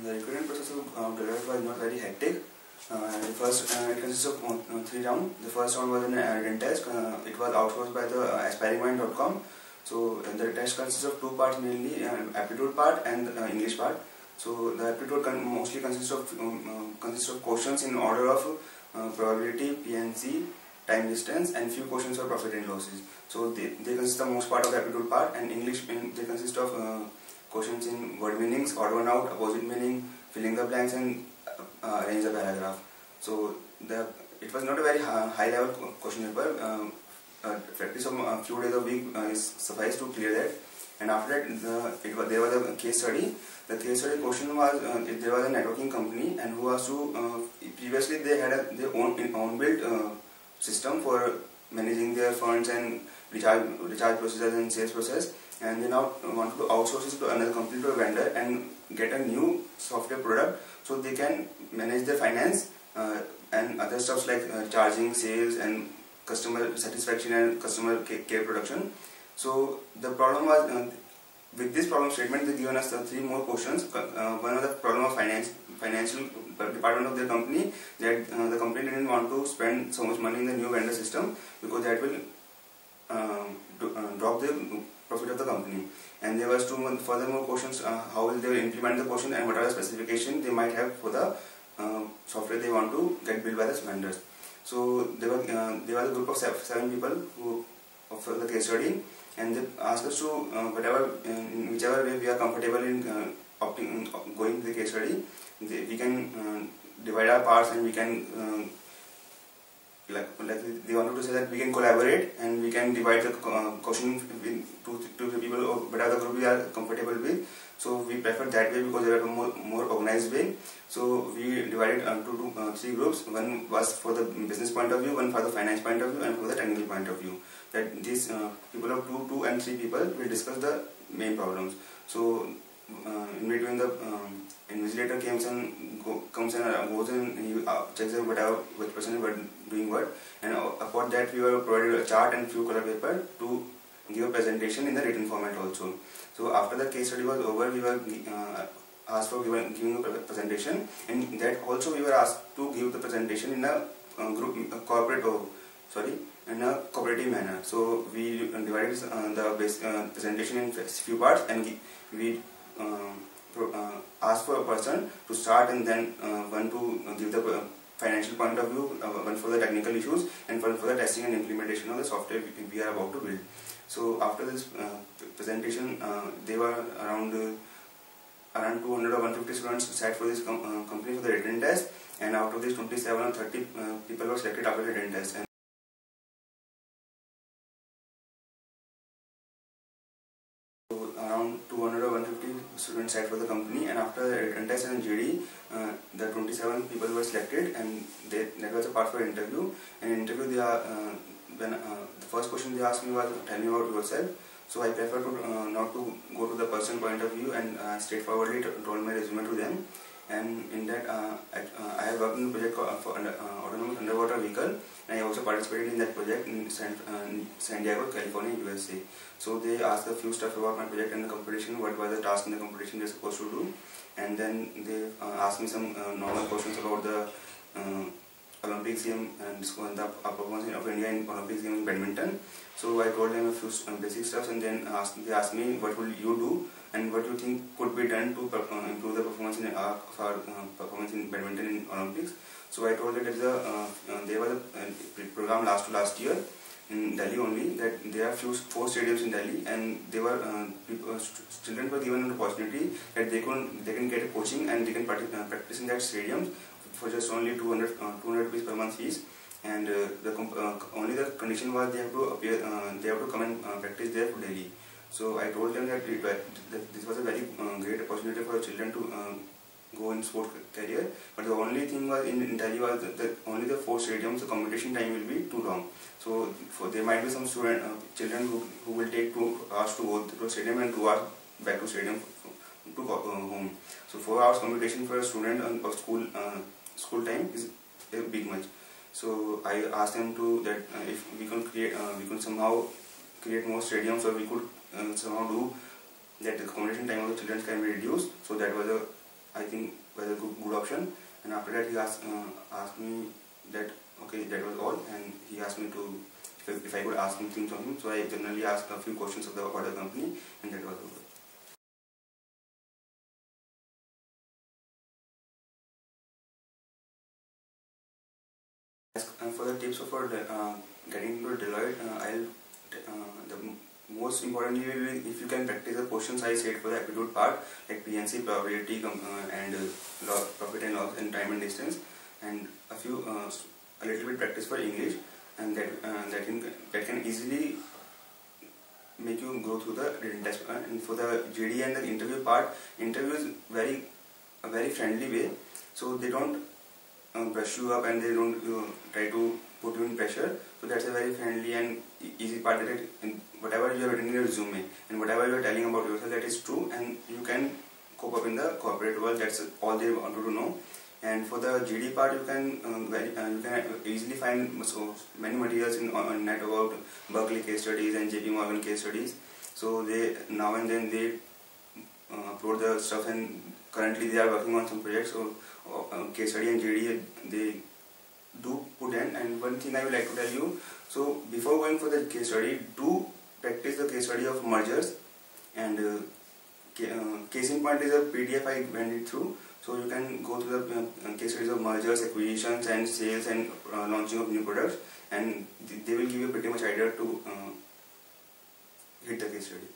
The recruitment process of Deloitte was not very hectic. The first, it consists of 3 rounds. The first round was an written test. It was outsourced by the aspiringmind.com. So the test consists of 2 parts mainly, aptitude part and English part. So the aptitude mostly consists of questions in order of probability, PNC, time distance, and few questions for profit and losses. So they consist the most part of the aptitude part, and English they consist of questions in word meanings, odd one out, opposite meaning, filling the blanks, and arrange the paragraph. So it was not a very high level question paper. Practice of a few days a week is suffice to clear that. And after that, there was a case study. The case study question was there was a networking company, and who was to previously they had their own built system for managing their funds and recharge processes and sales process, and they now want to outsource it to another company, to a vendor, and get a new software product so they can manage their finance and other stuff like charging, sales, and customer satisfaction and customer care production. So the problem was with this problem statement they given us 3 more questions. One was the problem of financial department of the company, that the company didn't want to spend so much money in the new vendor system because that will drop the profit of the company. And there was 2 further more questions, how will they implement the question and what are the specifications they might have for the software they want to get built by the vendors. So there was a group of 7 people who for the case study, and they asked us to whichever way we are comfortable in going to the case study, we can divide our parts, and we can like they wanted to say that we can collaborate and we can divide the question with 2-3 people or whatever the group we are comfortable with. So we preferred that way because there was a more organized way. So we divided into 3 groups. One was for the business point of view, one for the finance point of view, and for the technical point of view. That these people of 2 and 3 people will discuss the main problems. So in between the invigilator comes and goes and he checks which person is doing what, and upon that we were provided a chart and few color paper to give a presentation in the written format also. So after the case study was over, we were asked for giving a presentation, and that also we were asked to give the presentation in a in a cooperative manner. So we divided the presentation in few parts, and we asked for a person to start, and then one to give the financial point of view, one for the technical issues, and one for the testing and implementation of the software we are about to build. So after this presentation, there were around 200 or 150 students sat for this company for the written test, and out of these 27 or 30 people were selected after the written test. And so around 200 or 150 students sat for the company, and after the written test and GD, the 27 people were selected, and that was a part for interview. And in interview, the first question they asked me was, tell me about yourself. So I prefer to not to go to the person point of view, and straightforwardly told my resume to them. And in that, I have worked in a project for autonomous underwater vehicle, and I also participated in that project in San Diego, California, USA. So they asked a few stuff about my project and the competition, what was the task in the competition they're supposed to do, and then they asked me some normal questions about the Olympics game and the performance of India in Olympics game in badminton. So I told them a few basic stuff, and then they asked me what will you do and what you think could be done to improve the performance of our performance in badminton in Olympics. So I told that there was a program last year in Delhi only, that there are 4 stadiums in Delhi, and they were children were given an opportunity that they can get a coaching and they can practice in that stadium for just only 200 rupees per month fees, and only the condition was they have to appear, they have to come and practice there daily. So I told them that this was a very great opportunity for children to go in sport career, but the only thing was in Delhi was that only the 4 stadiums, the competition time will be too long. So there might be some children who will take 2 hours to go to a stadium and 2 hours back to stadium to go home. So 4 hours competition for a student of school time is a big much. So I asked them to that if we could somehow create more stadiums, or we could somehow do that the competition time of the children can be reduced. So that was I think was a good option. And after that he asked me that okay, that was all, and he asked me to if I could ask him things on him. So I generally asked a few questions about the company, and that was over. And for the tips for getting into Deloitte, the most importantly will be if you can practice the questions I said for the aptitude part, like PNC, probability, and profit and loss, and time and distance, and a little bit practice for English, and that can easily make you go through the written test. And for the JD and the interview part, interview is a very friendly way, so they don't brush you up, and they don't try to put you in pressure. So that's a very friendly and easy part, that whatever you have written in your resume and whatever you are telling about yourself, that is true, and you can cope up in the corporate world. That's all they want to know. And for the GD part, you can easily find so many materials on net about Berkeley case studies and JP Morgan case studies. So they now and then they upload the stuff, and currently they are working on some projects. So case study and JD they do put in. And one thing I would like to tell you, so before going for the case study, do practice the case study of mergers, and case in point is a PDF I went it through. So you can go through the case studies of mergers, acquisitions, and sales, and launching of new products, and they will give you pretty much idea to hit the case study.